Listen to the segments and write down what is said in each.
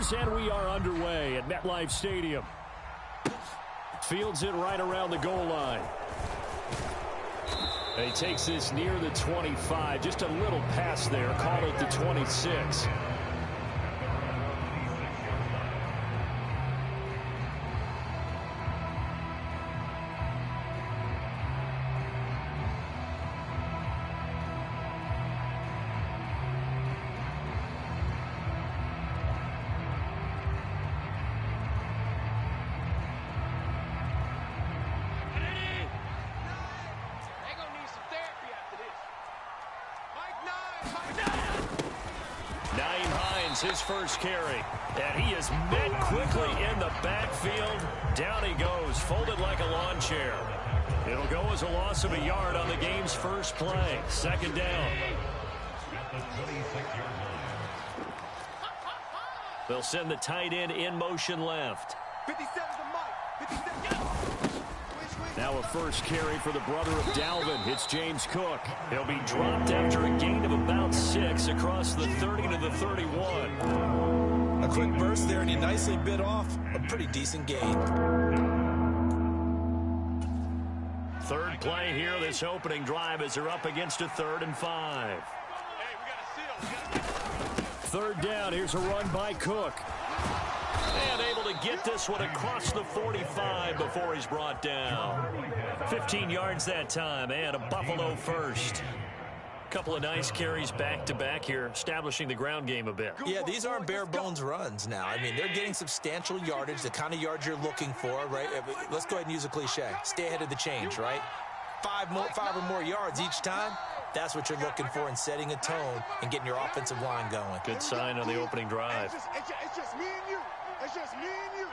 is, and we are underway at MetLife Stadium. Fields it right around the goal line. And he takes this near the 25. Just a little pass there. Call it the 26. His first carry, and he is met quickly in the backfield. Down he goes, folded like a lawn chair. It'll go as a loss of a yard on the game's first play. Second down. They'll send the tight end in motion left. 57 to Mike. 57. Now a first carry for the brother of Dalvin. It's James Cook. He'll be dropped after a gain of about 6 across the 30 to the 31. A quick burst there, and he nicely bit off a pretty decent gain. Third play here, this opening drive, as they're up against a 3rd and 5. Third down, here's a run by Cook. And able to get this one across the 45 before he's brought down. 15 yards that time, and a Buffalo first. Couple of nice carries back-to-back here, establishing the ground game a bit. Yeah, these aren't bare-bones runs now. I mean, they're getting substantial yardage, the kind of yards you're looking for, right? Let's go ahead and use a cliche. Stay ahead of the change, right? 5 or more yards each time. That's what you're looking for in setting a tone and getting your offensive line going. Good sign on the opening drive. It's just me and you. It's just me and you.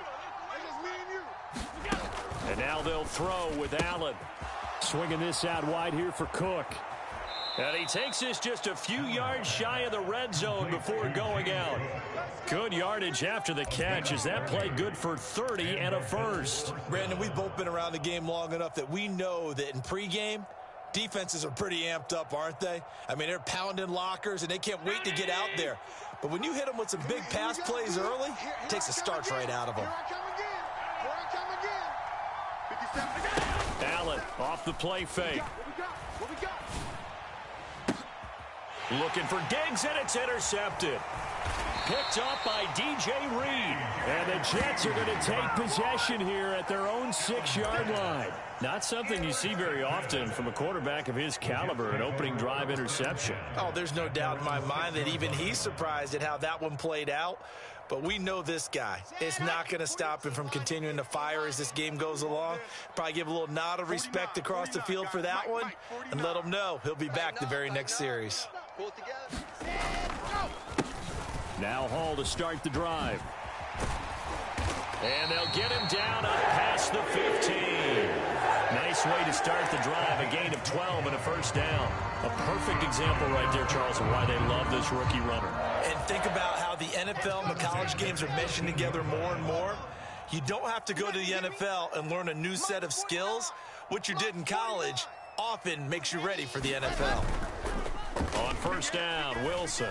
It's just me and you. And now they'll throw with Allen. Swinging this out wide here for Cook. And he takes this just a few yards shy of the red zone before going out. Good yardage after the catch. Is that play good for 30 and a first? Brandon, we've both been around the game long enough that we know that in pregame, defenses are pretty amped up, aren't they? I mean, they're pounding lockers, and they can't wait to get out there. But when you hit them with some big pass plays early, it takes the starch right out of them. Allen off the play fake. Looking for Diggs, and it's intercepted. Picked up by DJ Reed. And the Jets are going to take possession here at their own 6-yard line. Not something you see very often from a quarterback of his caliber, an opening drive interception. Oh, there's no doubt in my mind that even he's surprised at how that one played out. But we know this guy. It's not going to stop him from continuing to fire as this game goes along. Probably give a little nod of respect across the field for that one and let him know he'll be back the very next series. Now Hall to start the drive. And they'll get him down up past the 15. Nice way to start the drive. A gain of 12 and a first down. A perfect example right there, Charles, of why they love this rookie runner. And think about how the NFL and the college games are meshing together more and more. You don't have to go to the NFL and learn a new set of skills. What you did in college often makes you ready for the NFL. On first down, Wilson.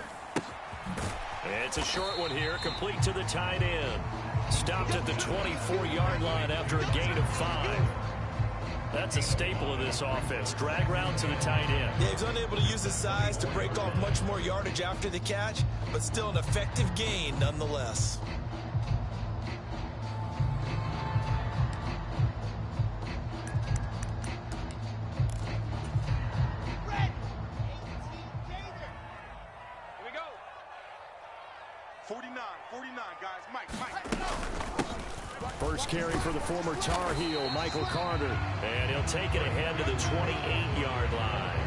It's a short one here, complete to the tight end. Stopped at the 24-yard line after a gain of 5. That's a staple of this offense. Drag route to the tight end. Yeah, he's unable to use his size to break off much more yardage after the catch, but still an effective gain nonetheless. First carry for the former Tar Heel, Michael Carter. And he'll take it ahead to the 28-yard line.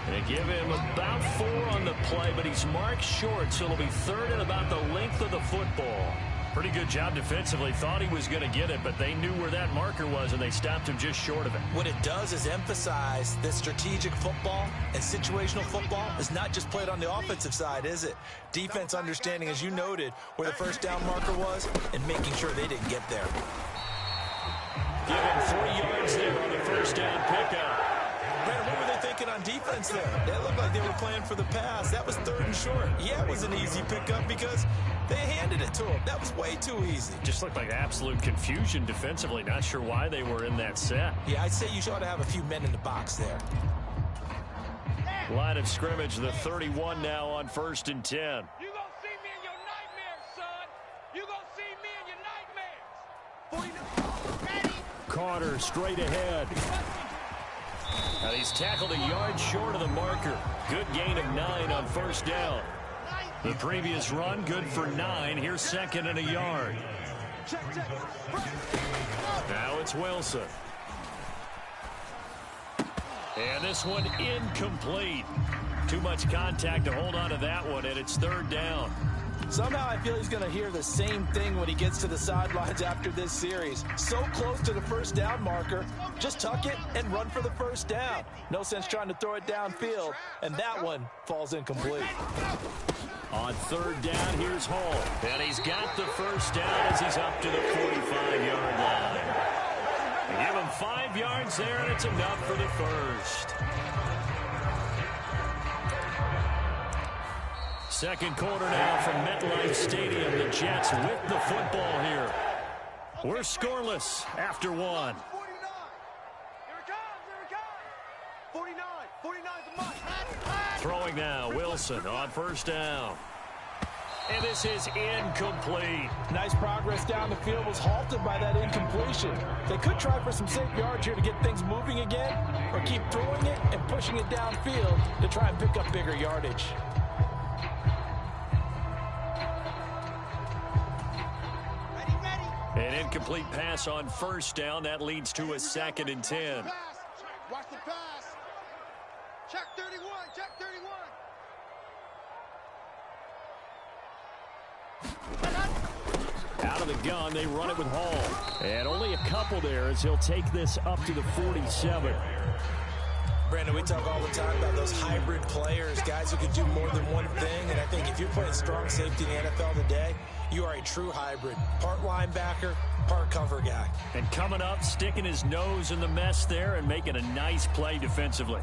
They give him about 4 on the play, but he's marked short, so it'll be 3rd and about the length of the football. Pretty good job defensively. Thought he was going to get it, but they knew where that marker was, and they stopped him just short of it. What it does is emphasize that strategic football and situational football is not just played on the offensive side, is it? Defense understanding, as you noted, where the first down marker was and making sure they didn't get there. Give him 3 yards there on the first down pickup. Brandon, what were they thinking looking on defense there. They looked like they were playing for the pass. That was 3rd and short. Yeah, it was an easy pickup because they handed it to him. That was way too easy. Just looked like absolute confusion defensively. Not sure why they were in that set. Yeah, I'd say you ought to have a few men in the box there. Line of scrimmage, the 31 now on 1st and 10. You gonna see me in your nightmares, son. You gonna see me in your nightmares. Ready? Carter straight ahead. And he's tackled a yard short of the marker. Good gain of 9 on 1st down. The previous run, good for 9. Here's 2nd and a yard. Now it's Wilson. And this one incomplete. Too much contact to hold on to that one, and it's 3rd down. Somehow I feel he's going to hear the same thing when he gets to the sidelines after this series. So close to the 1st down marker. Just tuck it and run for the 1st down. No sense trying to throw it downfield, and that one falls incomplete. On 3rd down, here's Hall. And he's got the 1st down as he's up to the 45-yard line. They give him 5 yards there, and it's enough for the 1st. Second quarter now from MetLife Stadium. The Jets with the football here. We're scoreless after 1. 49. Here it comes. 49. 49 is a must. Throwing now, Wilson on 1st down. And this is incomplete. Nice progress down the field was halted by that incompletion. They could try for some safe yards here to get things moving again, or keep throwing it and pushing it downfield to try and pick up bigger yardage. An incomplete pass on 1st down. That leads to a 2nd and 10. Watch the pass. Check 31. Check 31. Out of the gun, they run it with Hall. And only a couple there as he'll take this up to the 47. Brandon, we talk all the time about those hybrid players, guys who can do more than one thing. And I think if you're playing strong safety in the NFL today, you are a true hybrid. Part linebacker, part cover guy. And coming up, sticking his nose in the mess there and making a nice play defensively.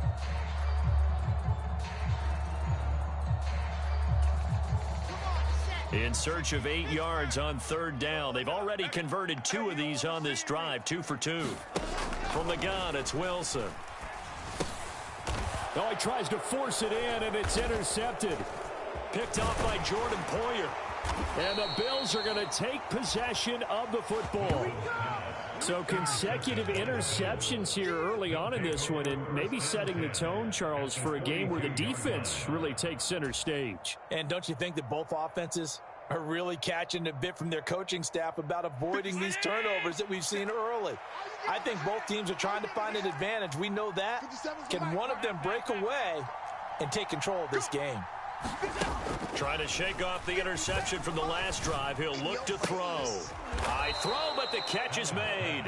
In search of 8 yards on 3rd down. They've already converted 2 of these on this drive, 2 for 2. From the gun, it's Wilson. Oh, he tries to force it in, and it's intercepted. Picked off by Jordan Poyer. And the Bills are going to take possession of the football. So consecutive interceptions here early on in this one, and maybe setting the tone, Charles, for a game where the defense really takes center stage. And don't you think that both offenses are really catching a bit from their coaching staff about avoiding these turnovers that we've seen early? I think both teams are trying to find an advantage. We know that. Can one of them break away and take control of this game? Trying to shake off the interception from the last drive. He'll look to throw. High throw, but the catch is made.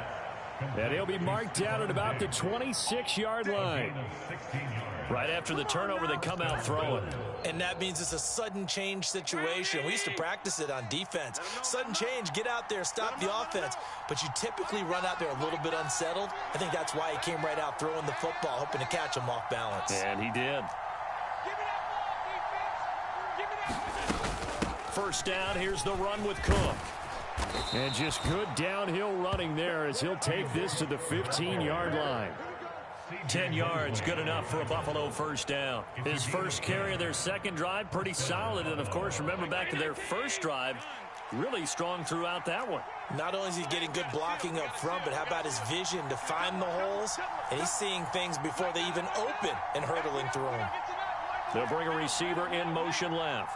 And he'll be marked down at about the 26-yard line. Right after the turnover, they come out throwing. And that means it's a sudden change situation. We used to practice it on defense. Sudden change, get out there, stop the offense. But you typically run out there a little bit unsettled. I think that's why he came right out throwing the football, hoping to catch him off balance. And he did. First down, here's the run with Cook. And just good downhill running there as he'll take this to the 15-yard line. 10 yards, good enough for a Buffalo first down. His first carry of their second drive, pretty solid. And, of course, remember back to their first drive, really strong throughout that one. Not only is he getting good blocking up front, but how about his vision to find the holes? And he's seeing things before they even open and hurdling through them. They'll bring a receiver in motion left.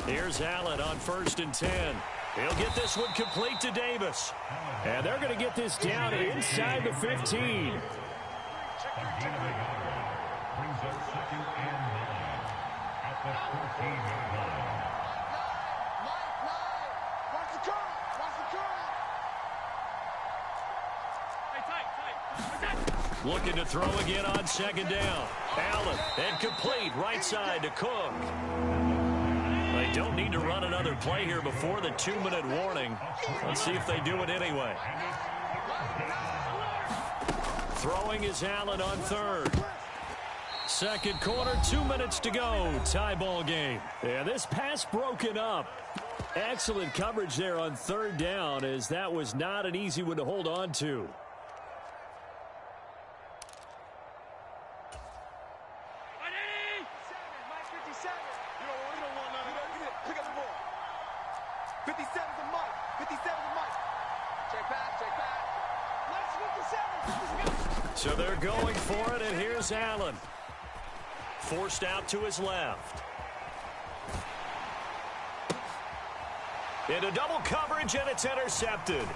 Here's Allen on 1st and 10. He'll get this one complete to Davis. And they're going to get this down inside the 15. Looking to throw again on second down. Allen, and complete right side to Cook. They don't need to run another play here before the 2-minute warning. Let's see if they do it anyway. Throwing is Allen on third. Second quarter, 2 minutes to go. Tie ball game. And this pass broken up. Excellent coverage there on third down, as that was not an easy one to hold on to. So they're going for it, and here's Allen. Forced out to his left. Into double coverage, and it's intercepted.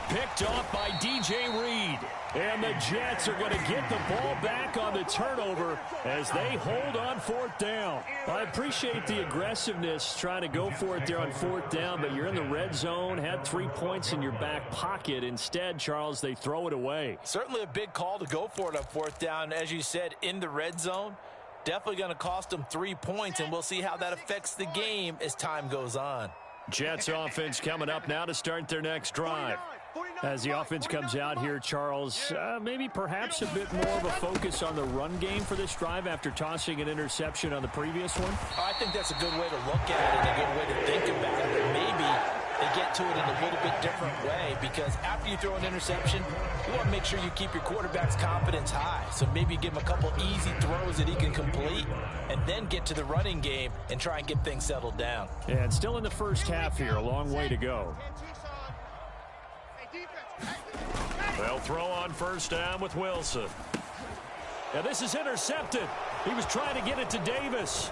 Picked off by DJ Reed. And the Jets are going to get the ball back on the turnover as they hold on fourth down. I appreciate the aggressiveness trying to go for it there on fourth down, but you're in the red zone, had 3 points in your back pocket. Instead, Charles, they throw it away. Certainly a big call to go for it on fourth down. As you said, in the red zone, definitely going to cost them 3 points, and we'll see how that affects the game as time goes on. Jets offense coming up now to start their next drive. As the offense comes out here, Charles, maybe perhaps a bit more of a focus on the run game for this drive after tossing an interception on the previous one? I think that's a good way to look at it and a good way to think about it. But maybe they get to it in a little bit different way, because after you throw an interception, you want to make sure you keep your quarterback's confidence high. So maybe give him a couple easy throws that he can complete and then get to the running game and try and get things settled down. And still in the first half here, a long way to go. They'll throw on first down with Wilson. Now this is intercepted. He was trying to get it to Davis.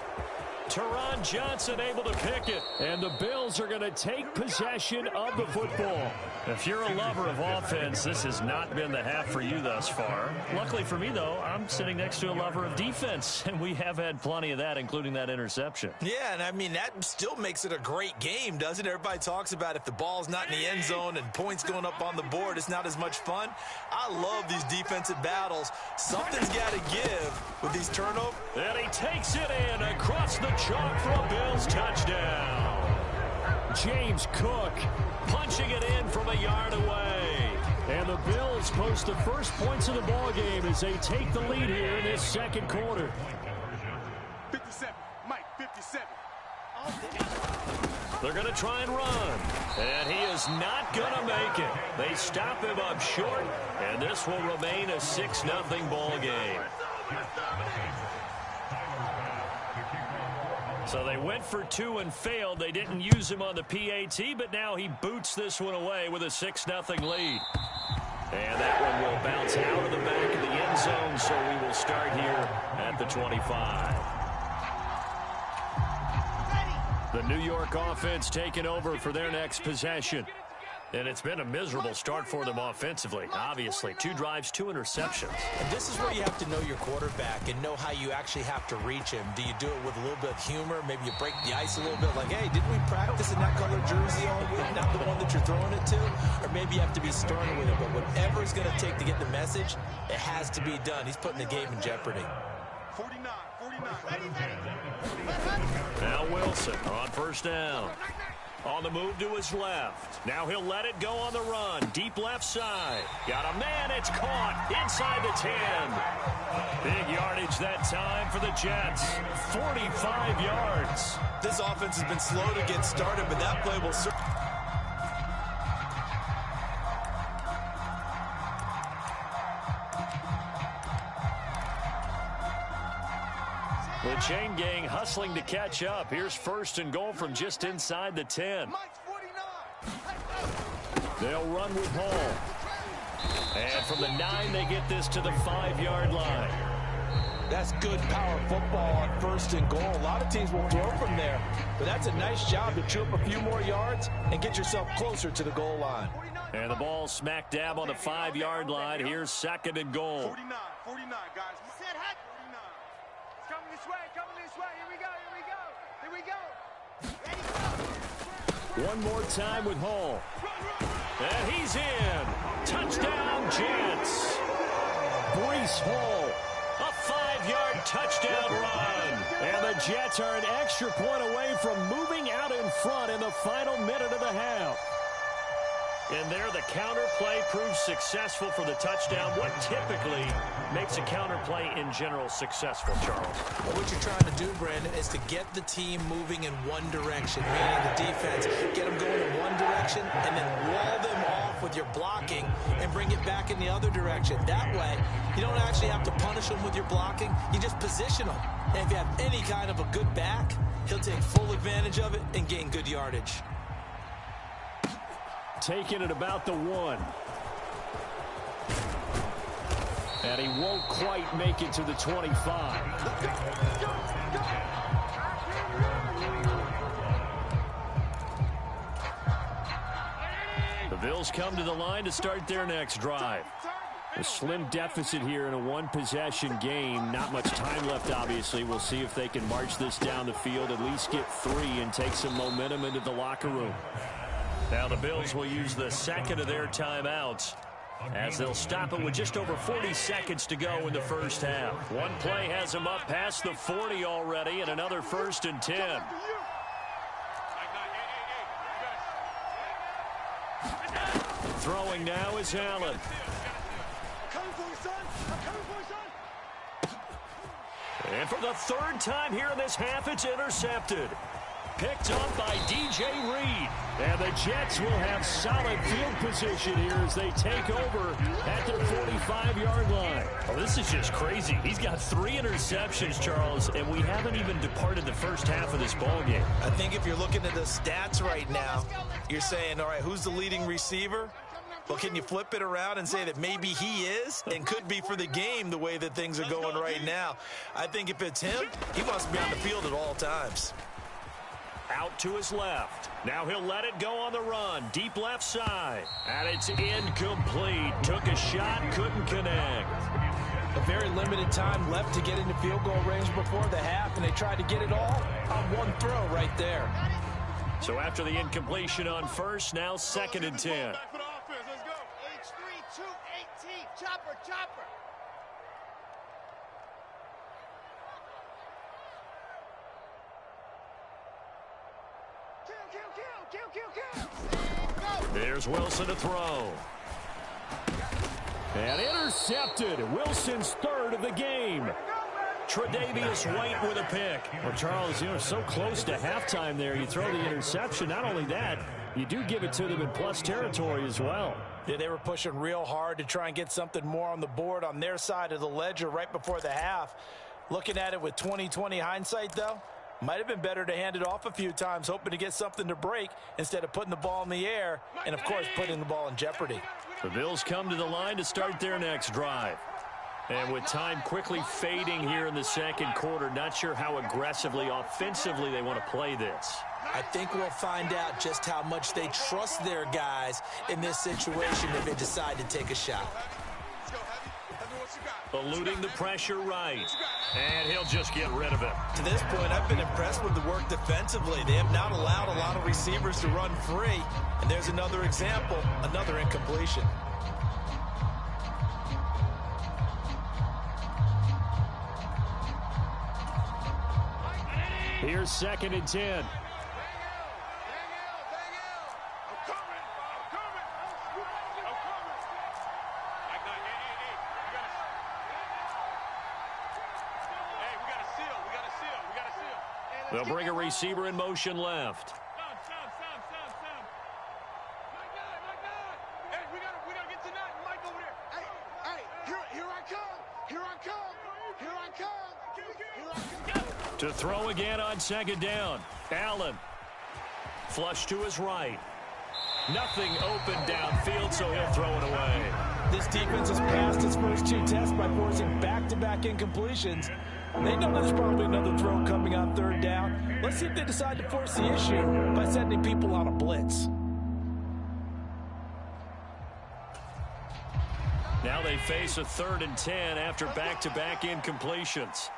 Teron Johnson able to pick it. And the Bills are going to take possession of the football. If you're a lover of offense, this has not been the half for you thus far. Luckily for me, though, I'm sitting next to a lover of defense, and we have had plenty of that, including that interception. Yeah, and I mean, that still makes it a great game, doesn't it? Everybody talks about if the ball's not in the end zone and points going up on the board, it's not as much fun. I love these defensive battles. Something's got to give with these turnovers. And he takes it in across the chalk for a Bills touchdown. James Cook punching it in from a yard away. And the Bills post the first points of the ball game as they take the lead here in this second quarter. 57, Mike, 57. They're going to try and run. And he is not going to make it. They stop him up short, and this will remain a 6-0 ball game. So they went for 2 and failed. They didn't use him on the PAT, but now he boots this one away with a 6-0 lead. And that one will bounce out of the back of the end zone, so we will start here at the 25. The New York offense taking over for their next possession. And it's been a miserable start for them offensively. Obviously, 2 drives, 2 interceptions. And this is where you have to know your quarterback and know how you actually have to reach him. Do you do it with a little bit of humor? Maybe you break the ice a little bit, like, hey, didn't we practice in that color jersey on, not the one that you're throwing it to? Or maybe you have to be stern with it. But whatever it's going to take to get the message, it has to be done. He's putting the game in jeopardy. 49. Now Wilson on first down. On the move to his left. Now he'll let it go on the run. Deep left side. Got a man. It's caught inside the 10. Big yardage that time for the Jets. 45 yards. This offense has been slow to get started, but that play will certainly... The chain gang hustling to catch up. Here's first and goal from just inside the 10. They'll run with Hall. And from the 9, they get this to the 5-yard line. That's good power football on first and goal. A lot of teams will throw from there, but that's a nice job to chew up a few more yards and get yourself closer to the goal line. And the ball smack dab on the 5-yard line. Here's second and goal. 49, guys. Coming this way. Here we go. One more time with Hall. And he's in. Touchdown, Jets. Breece Hall. A 5-yard touchdown run. And the Jets are an extra point away from moving out in front in the final minute of the half. And there the counter play proves successful for the touchdown. What typically makes a counter play in general successful, Charles? Well, what you're trying to do, Brandon, is to get the team moving in one direction, meaning the defense, get them going in one direction and then wall them off with your blocking and bring it back in the other direction. That way, you don't actually have to punish them with your blocking. You just position them. And if you have any kind of a good back, he'll take full advantage of it and gain good yardage. Taking it about the 1. And he won't quite make it to the 25. The Bills come to the line to start their next drive. A slim deficit here in a one-possession game. Not much time left, obviously. We'll see if they can march this down the field, at least get 3, and take some momentum into the locker room. Now the Bills will use the second of their timeouts as they'll stop it with just over 40 seconds to go in the first half. One play has them up past the 40 already, and another 1st and 10. Throwing now is Allen. And for the 3rd time here in this half, it's intercepted. Picked up by DJ Reed. And the Jets will have solid field position here as they take over at their 45-yard line. Oh, this is just crazy. He's got 3 interceptions, Charles, and we haven't even departed the first half of this ballgame. I think if you're looking at the stats right now, you're saying, all right, who's the leading receiver? Well, can you flip it around and say that maybe he is and could be for the game the way that things are going right now? I think if it's him, he must be on the field at all times. Out to his left. Now he'll let it go on the run. Deep left side. And it's incomplete. Took a shot, couldn't connect. A very limited time left to get into field goal range before the half, and they tried to get it all on one throw right there. So after the incompletion on first, now 2nd and 10. Chopper, chopper. Kill. There's Wilson to throw. And intercepted. Wilson's 3rd of the game. Tre'Davious White with a pick. Well, Charles, so close to halftime there. You throw the interception. Not only that, you do give it to them in plus territory as well. Yeah, they were pushing real hard to try and get something more on the board on their side of the ledger right before the half. Looking at it with 20/20 hindsight, though, might have been better to hand it off a few times, hoping to get something to break instead of putting the ball in the air and, of course, putting the ball in jeopardy. The Bills come to the line to start their next drive. And with time quickly fading here in the second quarter, not sure how aggressively, offensively they want to play this. I think we'll find out just how much they trust their guys in this situation if they decide to take a shot. Eluding the pressure right. And he'll just get rid of it. To this point, I've been impressed with the work defensively. They have not allowed a lot of receivers to run free. And there's another example, another incompletion. Here's 2nd and 10. They'll bring a receiver in motion left. Hey, we gotta get to that. Mike over there. Hey, here I come. To throw again on 2nd down. Allen. Flush to his right. Nothing open downfield, so he'll throw it away. This defense has passed its first 2 tests by forcing back-to-back incompletions. They know there's probably another throw coming on 3rd down. Let's see if they decide to force the issue by sending people on a blitz. Now they face a 3rd and 10 after back-to-back incompletions.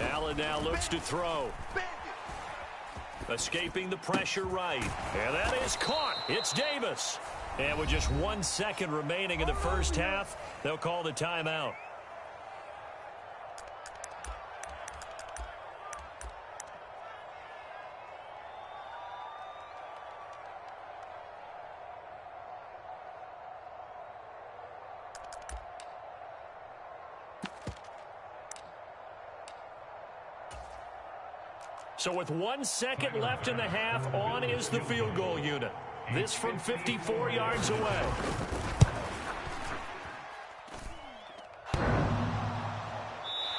Allen now looks to throw. Escaping the pressure right. And that is caught. It's Davis. And with just 1 second remaining in the first half, they'll call the timeout. So with 1 second left in the half, on is the field goal unit. This from 54 yards away.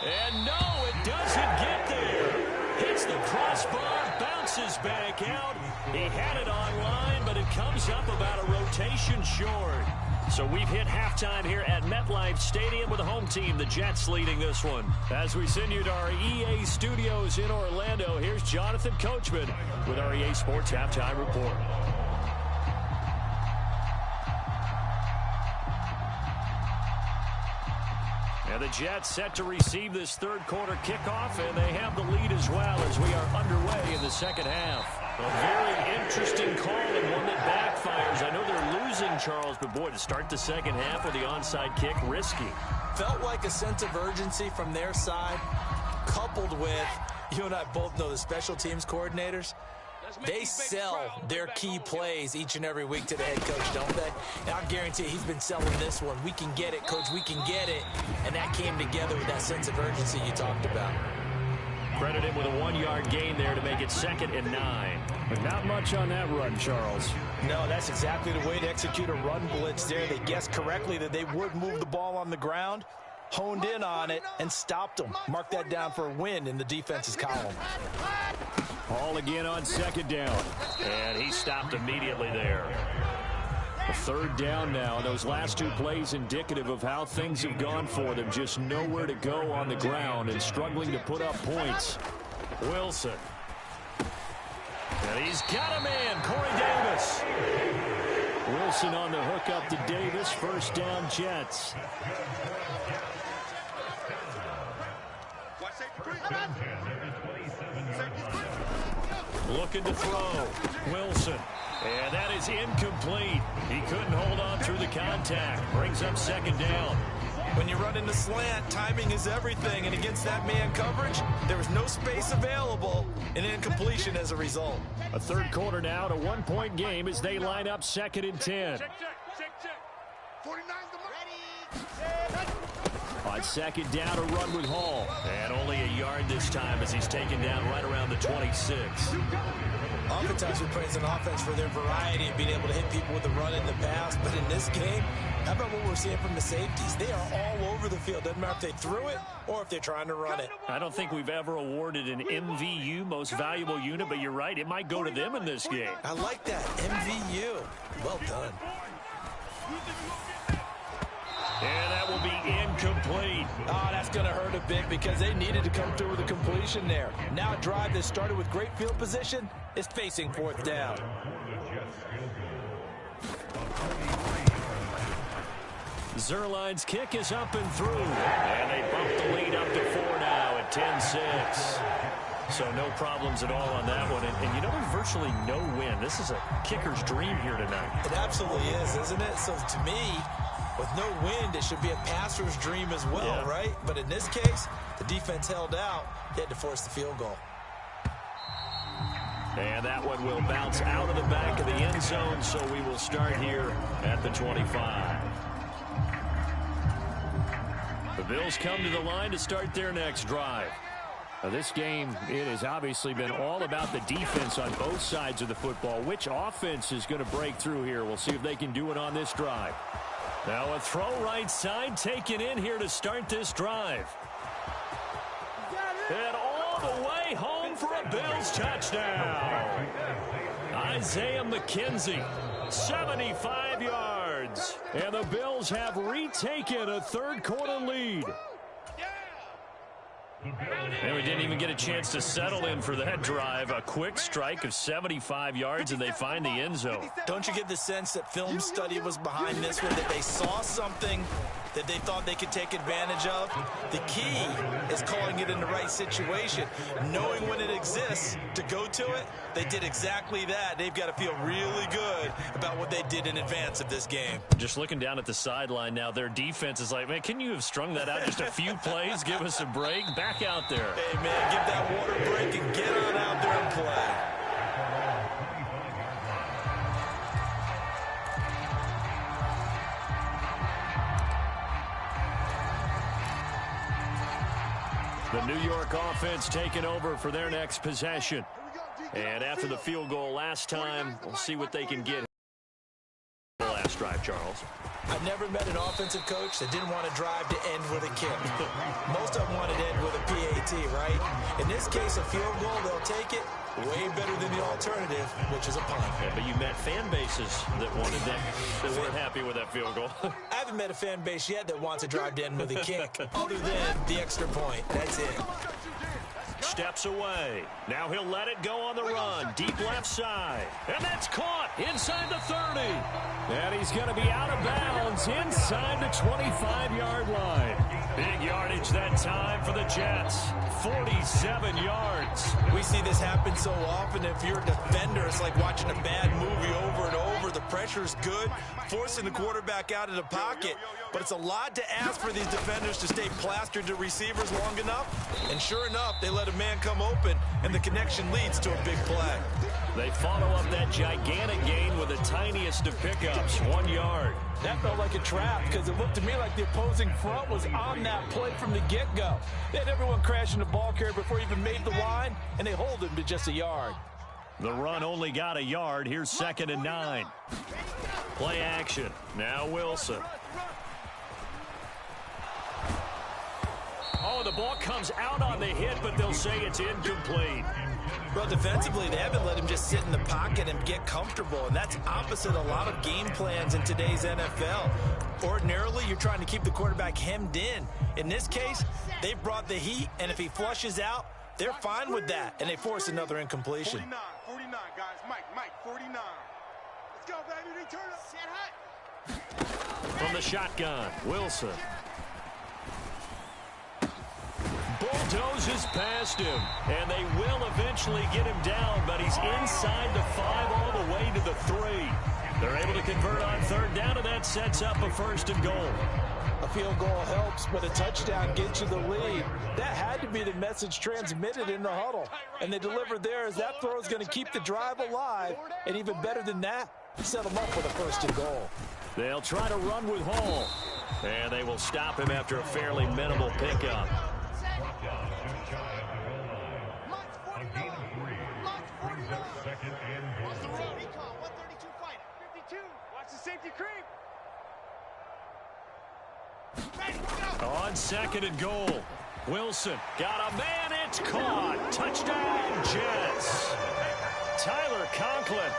And no, it doesn't get there. Hits the crossbar, bounces back out. He had it online, but it comes up about a rotation short. So we've hit halftime here at MetLife Stadium with the home team, the Jets, leading this one. As we send you to our EA studios in Orlando, here's Jonathan Coachman with our EA Sports Halftime Report. And the Jets set to receive this third quarter kickoff, and they have the lead as well as we are underway in the second half. A very interesting call and one that backfires. I know they're losing, Charles, but boy, to start the second half with the onside kick, risky. Felt like a sense of urgency from their side, coupled with, you and I both know the special teams coordinators. They sell their key plays each and every week to the head coach, don't they? And I guarantee he's been selling this one. We can get it, coach, we can get it. And that came together with that sense of urgency you talked about. Credit him with a 1-yard gain there to make it 2nd and 9. But not much on that run, Charles. No, that's exactly the way to execute a run blitz there. They guessed correctly that they would move the ball on the ground, honed in on it, and stopped them. Mark that down for a win in the defense's column. Ball again on 2nd down. And he stopped immediately there. A 3rd down now. Those last 2 plays indicative of how things have gone for them. Just nowhere to go on the ground and struggling to put up points. Wilson. And he's got a man, Corey Davis. Wilson on the hook up to Davis. 1st down, Jets. Looking to throw. Wilson. And that is incomplete. He couldn't hold on through the contact. Brings up 2nd down. When you run in the slant, timing is everything. And against that man coverage, there was no space available. An incompletion as a result. A 3rd quarter now, to 1-point game as they line up 2nd and 10. Check. 49's the On 2nd down, a run with Hall. And only a yard this time as he's taken down right around the 26. Oftentimes we praise an offense for their variety and being able to hit people with the run in the pass. But in this game, how about what we're seeing from the safeties? They are all over the field. Doesn't matter if they threw it or if they're trying to run it. I don't think we've ever awarded an MVU, most valuable unit, but you're right. It might go to them in this game. I like that. MVU. Well done. And that will be incomplete. Oh, that's going to hurt a bit because they needed to come through with a completion there. Now a drive that started with great field position is facing 4th down. Zerline's kick is up and through. And they bump the lead up to 4 now at 10-6. So no problems at all on that one. And you know, there's virtually no win. This is a kicker's dream here tonight. It absolutely is, isn't it? So to me, with no wind, it should be a passer's dream as well, right? But in this case, the defense held out. They had to force the field goal. And that one will bounce out of the back of the end zone, so we will start here at the 25. The Bills come to the line to start their next drive. Now, this game, it has obviously been all about the defense on both sides of the football. Which offense is going to break through here? We'll see if they can do it on this drive. Now a throw right side taken in here to start this drive. And all the way home for a Bills touchdown. Isaiah McKenzie, 75 yards. And the Bills have retaken a 3rd quarter lead. And we didn't even get a chance to settle in for that drive. A quick strike of 75 yards, and they find the end zone. Don't you get the sense that film study was behind this one, that they saw something that they thought they could take advantage of? The key is calling it in the right situation, knowing when it exists to go to it. They did exactly that. They've got to feel really good about what they did in advance of this game. Just looking down at the sideline now, their defense is like, man, can you have strung that out just a few plays? Give us a break. Back out there. Hey, man, give that water break and get on out there and play. The New York offense taking over for their next possession. And after the field goal last time, we'll see what they can get. The last drive, Charles. I've never met an offensive coach that didn't want to drive to end with a kick. Most of them wanted to end with a PAT, right? In this case, a field goal, they'll take it. Way better than the alternative, which is a punt. Yeah, but you met fan bases that wanted that weren't happy with that field goal. I haven't met a fan base yet that wants to drive to end with a kick, other than the extra point. That's it. Steps away. Now he'll let it go on the run. Deep left side. And that's caught inside the 30. And he's going to be out of bounds inside the 25-yard line. Big yardage that time for the Jets. 47 yards. We see this happen so often. If you're a defender, it's like watching a bad movie over and over. The pressure's good, forcing the quarterback out of the pocket. But it's a lot to ask for these defenders to stay plastered to receivers long enough. And sure enough, they let a man come open, and the connection leads to a big play. They follow up that gigantic gain with the tiniest of pickups, 1 yard. That felt like a trap because it looked to me like the opposing front was on that play from the get-go. They had everyone crashing the ball carrier before he even made the line, and they hold him to just a yard. The run only got a yard. Here's 2nd and 9. Play action. Now Wilson. Oh, the ball comes out on the hit, but they'll say it's incomplete. Well, defensively, they haven't let him just sit in the pocket and get comfortable, and that's opposite a lot of game plans in today's NFL. Ordinarily, you're trying to keep the quarterback hemmed in. In this case, they brought the heat, and if he flushes out, they're fine with that, and they force another incompletion. 49, guys. Mike, 49. Let's go, baby. They turn up. Set hot. From the shotgun, Wilson. Bulldozes past him, and they will eventually get him down, but he's inside the 5 all the way to the 3. They're able to convert on 3rd down, and that sets up a 1st and goal. A field goal helps, but a touchdown gets you the lead. That had to be the message transmitted in the huddle, and they delivered there as that throw is going to keep the drive alive, and even better than that, set them up with a 1st and goal. They'll try to run with Hall, and they will stop him after a fairly minimal pickup. On 2nd and goal, Wilson got a man, it's caught. Touchdown, Jets. Tyler Conklin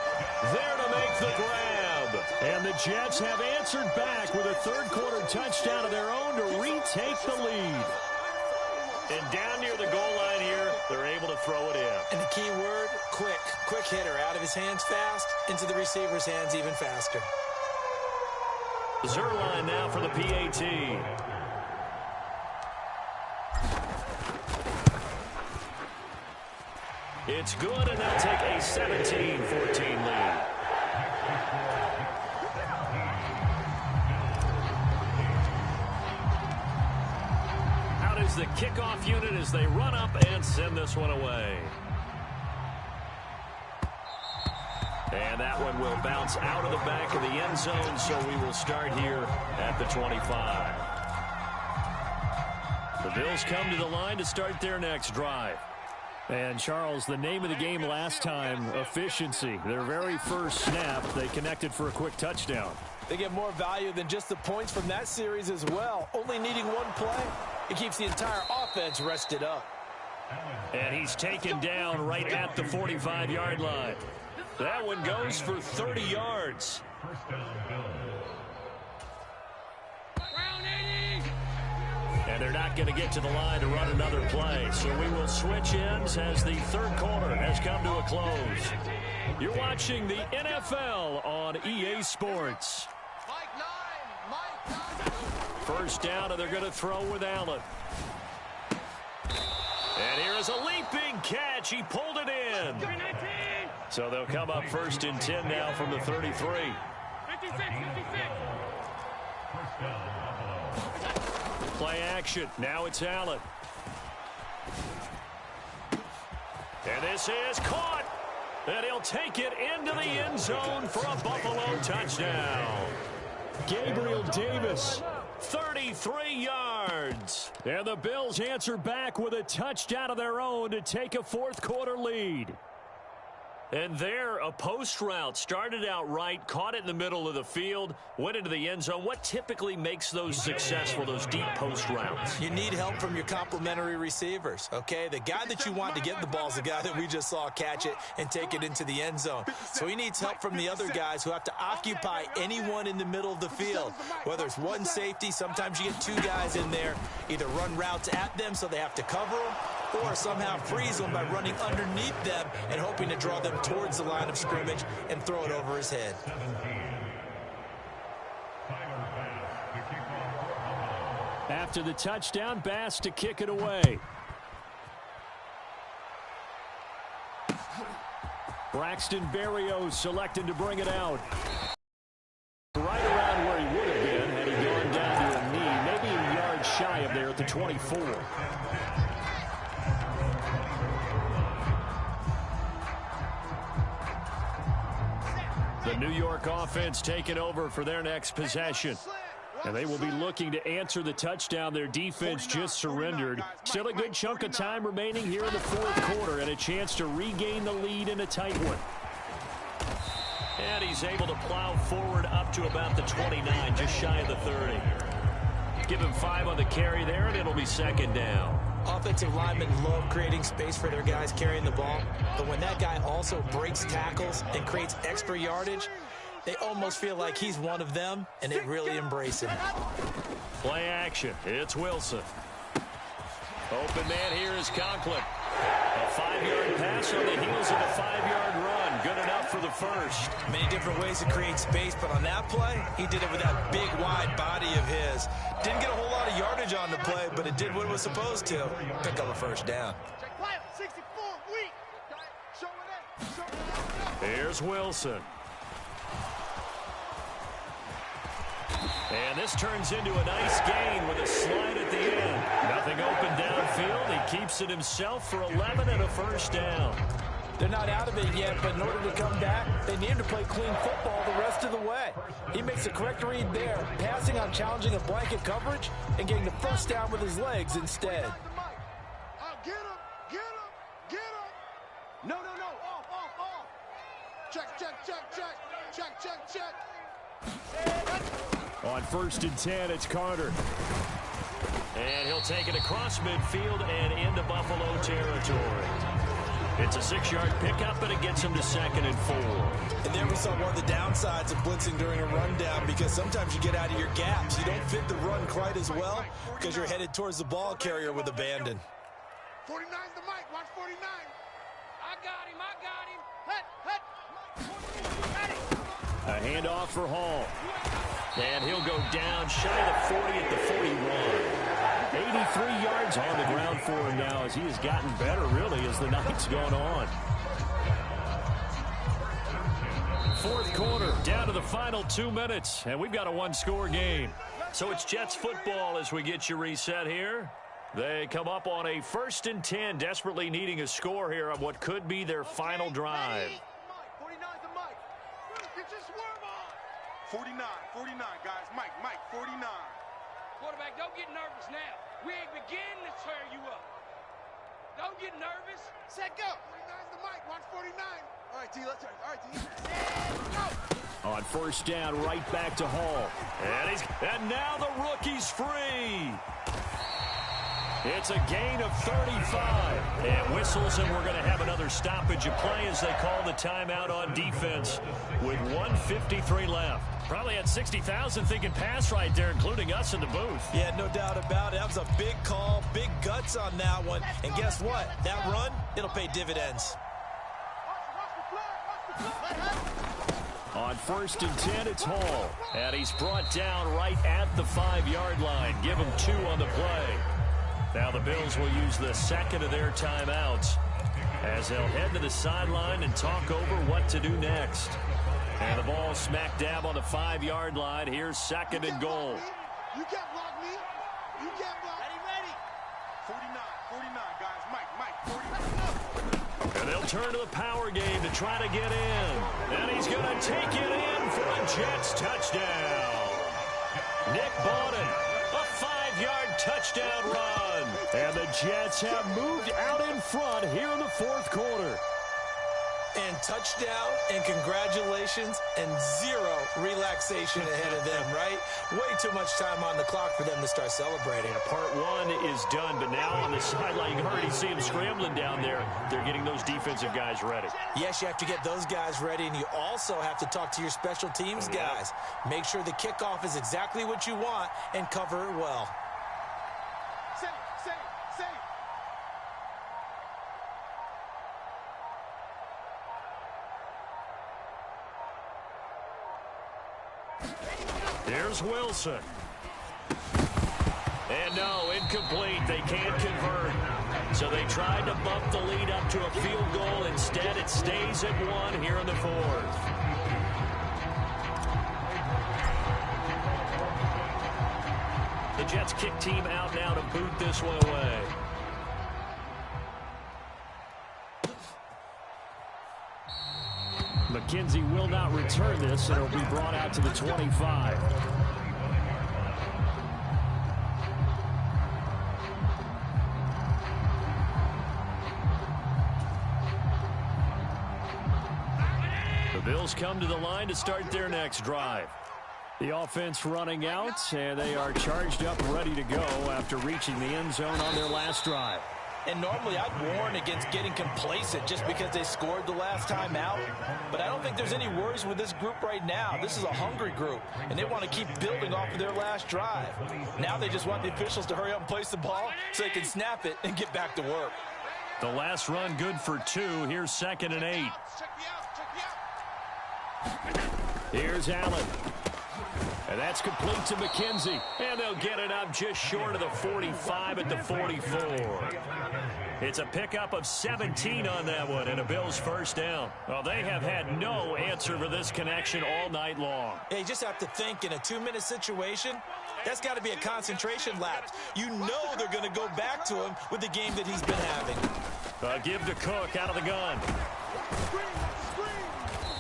there to make the grab. And the Jets have answered back with a 3rd quarter touchdown of their own to retake the lead. And down near the goal line here, they're able to throw it in. And the key word, quick. Quick hitter, out of his hands fast, into the receiver's hands even faster. Zerline now for the PAT. It's good, and they'll take a 17-14 lead. Out is the kickoff unit as they run up and send this one away. And that one will bounce out of the back of the end zone, so we will start here at the 25. The Bills come to the line to start their next drive. And, Charles, the name of the game last time, efficiency. Their very first snap, they connected for a quick touchdown. They get more value than just the points from that series as well. Only needing one play, it keeps the entire offense rested up. And he's taken down right at the 45-yard line. That one goes for 30 yards. And they're not going to get to the line to run another play. So we will switch ends as the 3rd quarter has come to a close. You're watching the NFL on EA Sports. First down, and they're going to throw with Allen. And here is a leaping catch. He pulled it in. So they'll come up 1st and 10 now from the 33. 56. Play action. Now it's Allen. And this is caught. And he'll take it into the end zone for a Buffalo touchdown. Gabriel Davis, 30 43 yards. And the Bills answer back with a touchdown of their own to take a fourth-quarter lead. And there, a post route started out right, caught it in the middle of the field, went into the end zone. What typically makes those successful, those deep post routes? You need help from your complementary receivers, okay? The guy that you want to get the ball is the guy that we just saw catch it and take it into the end zone. So he needs help from the other guys who have to occupy anyone in the middle of the field. Whether it's one safety, sometimes you get two guys in there, either run routes at them so they have to cover them, or somehow freeze them by running underneath them and hoping to draw them towards the line of scrimmage and throw it over his head. After the touchdown, Bass to kick it away. Braxton Berrios selected to bring it out. Right around where he would have been had he gone down to a knee, maybe a yard shy of there at the 24. The New York offense taking over for their next possession. And they will be looking to answer the touchdown their defense just surrendered. Still a good chunk of time remaining here in the fourth quarter and a chance to regain the lead in a tight one. And he's able to plow forward up to about the 29, just shy of the 30. Give him 5 on the carry there, and it'll be second down. Offensive linemen love creating space for their guys carrying the ball, but when that guy also breaks tackles and creates extra yardage, they almost feel like he's one of them, and they really embrace him. Play action. It's Wilson. Open man here is Conklin. A 5-yard pass on the heels of a 5-yard run. Good enough for the first. Many different ways to create space, but on that play, he did it with that big, wide body of his. Didn't get a whole lot of yardage on the play, but it did what it was supposed to. Pick up a first down. Here's Wilson. And this turns into a nice gain with a slide at the end. Nothing open downfield. He keeps it himself for 11 and a first down. They're not out of it yet, but in order to come back, they need him to play clean football the rest of the way. He makes the correct read there, passing on challenging a blanket coverage and getting the first down with his legs instead. Get him, get him, get him. No. Off. Check. On 1st and 10, it's Carter. And he'll take it across midfield and into Buffalo territory. It's a 6-yard pickup, and it gets him to 2nd and 4. And there we saw one of the downsides of blitzing during a rundown, because sometimes you get out of your gaps. You don't fit the run quite as well because you're headed towards the ball carrier with abandon. 49's the mic. Watch 49. I got him. A handoff for Hall. And he'll go down shy of the 40 at the 41. 83 yards on the ground for him now as he has gotten better, really, as the night's gone on. Fourth quarter, down to the final 2 minutes, and we've got a one-score game. So it's Jets football as we get you reset here. They come up on a 1st and 10, desperately needing a score here on what could be their final drive. 49, guys. Mike, 49. Quarterback, don't get nervous now. We ain't beginning to tear you up. Don't get nervous. Set, go. 49's the mic. Watch 49. All right, T, let's turn. All right, T. Go. On 1st down, right back to Hall. And now the rookie's free. It's a gain of 35. And whistles, and we're going to have another stoppage of play as they call the timeout on defense with 1:53 left. Probably had 60,000 thinking pass right there, including us in the booth. Yeah, no doubt about it. That was a big call, big guts on that one. And guess what? That run, it'll pay dividends. On 1st and 10, it's Hall. And he's brought down right at the 5-yard line. Give him 2 on the play. Now the Bills will use the second of their timeouts as they'll head to the sideline and talk over what to do next. And the ball smack dab on the 5-yard line. Here's 2nd and goal. You can't block me. You can't block. Ready. 49, guys. Mike, 49. And they'll turn to the power game to try to get in. And he's going to take it in for a Jets touchdown. Nick Bawden, a 25-yard touchdown run. And the Jets have moved out in front here in the fourth quarter. And touchdown and congratulations and zero relaxation ahead of them, right? Way too much time on the clock for them to start celebrating. Part one is done, but now on the sideline, you can already see them scrambling down there. They're getting those defensive guys ready. Yes, you have to get those guys ready, and you also have to talk to your special teams guys. Make sure the kickoff is exactly what you want and cover it well. Here's Wilson. And no, incomplete. They can't convert. So they tried to bump the lead up to a field goal. Instead, it stays at 1 here in the fourth. The Jets kick team out now to boot this one away. McKenzie will not return this, and it'll be brought out to the 25. The Bills come to the line to start their next drive. The offense running out, and they are charged up, ready to go after reaching the end zone on their last drive. And normally I'd warn against getting complacent just because they scored the last time out. But I don't think there's any worries with this group right now. This is a hungry group, and they want to keep building off of their last drive. Now they just want the officials to hurry up and place the ball so they can snap it and get back to work. The last run good for 2. Here's 2nd and 8. Here's Allen. And that's complete to McKenzie. And they'll get it up just short of the 45 at the 44. It's a pickup of 17 on that one and a Bills first down. Well, they have had no answer for this connection all night long. Yeah, you just have to think in a 2-minute situation, that's got to be a concentration lapse. You know they're going to go back to him with the game that he's been having. Give to Cook out of the gun.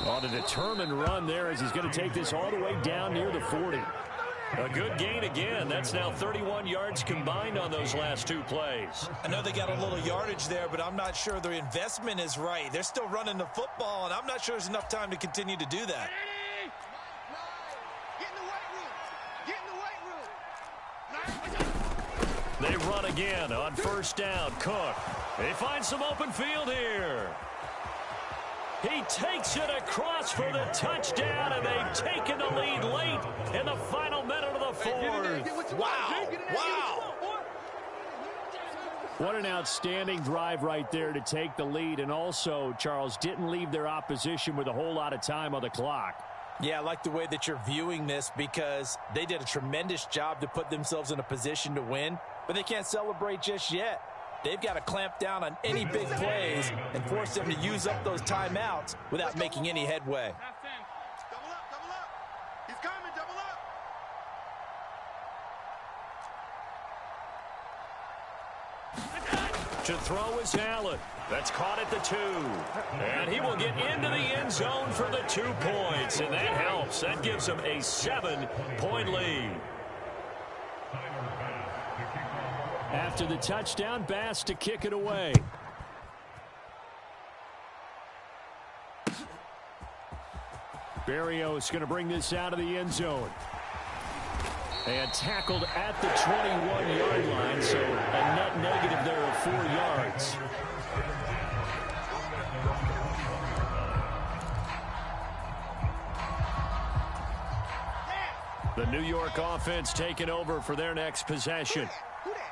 On a determined run there as he's going to take this all the way down near the 40. A good gain again. That's now 31 yards combined on those last 2 plays. I know they got a little yardage there, but I'm not sure their investment is right. They're still running the football, and I'm not sure there's enough time to continue to do that. They run again on first down. Cook. They find some open field here. He takes it across for the touchdown, and they've taken the lead late in the final minute of the fourth. Wow. Wow. What an outstanding drive right there to take the lead, and also, Charles, didn't leave their opposition with a whole lot of time on the clock. Yeah, I like the way that you're viewing this because they did a tremendous job to put themselves in a position to win, but they can't celebrate just yet. They've got to clamp down on any big plays and force them to use up those timeouts without making any headway. Double up, double up. He's coming, double up. To throw is Allen. That's caught at the 2. And he will get into the end zone for the 2 points. And that helps. That gives them a 7-point lead. After the touchdown, Bass to kick it away. Berrios going to bring this out of the end zone. And tackled at the 21-yard line, so a net negative there of 4 yards. The New York offense taking over for their next possession.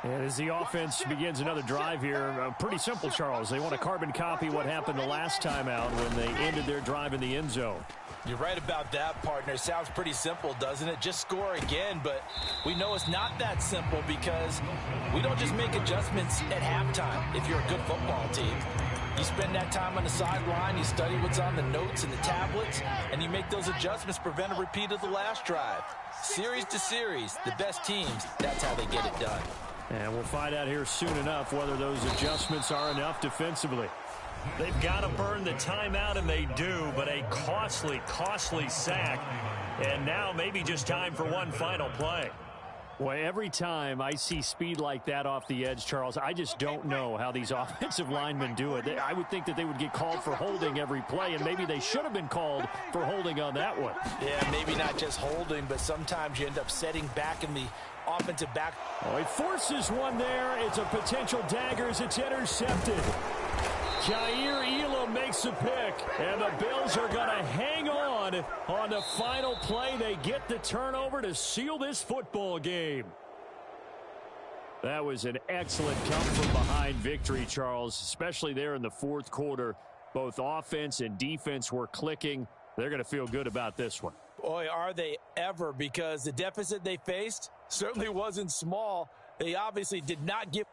And as the offense begins another drive here, pretty simple, Charles. They want to carbon copy what happened the last time out when they ended their drive in the end zone. You're right about that, partner. Sounds pretty simple, doesn't it? Just score again, but we know it's not that simple because we don't just make adjustments at halftime if you're a good football team. You spend that time on the sideline, you study what's on the notes and the tablets, and you make those adjustments to prevent a repeat of the last drive. Series to series, the best teams, that's how they get it done. And we'll find out here soon enough whether those adjustments are enough defensively. They've got to burn the timeout, and they do, but a costly, costly sack. And now maybe just time for one final play. Well, every time I see speed like that off the edge, Charles, I just don't know how these offensive linemen do it. I would think that they would get called for holding every play, and maybe they should have been called for holding on that one. Yeah, maybe not just holding, but sometimes you end up setting back in the offensive back. Oh, he forces one there. It's a potential dagger as it's intercepted. Jair Elam makes a pick, and the Bills are going to hang on the final play. They get the turnover to seal this football game. That was an excellent come-from-behind victory, Charles, especially there in the fourth quarter. Both offense and defense were clicking. They're going to feel good about this one. Boy, are they ever, because the deficit they faced certainly wasn't small. They obviously did not give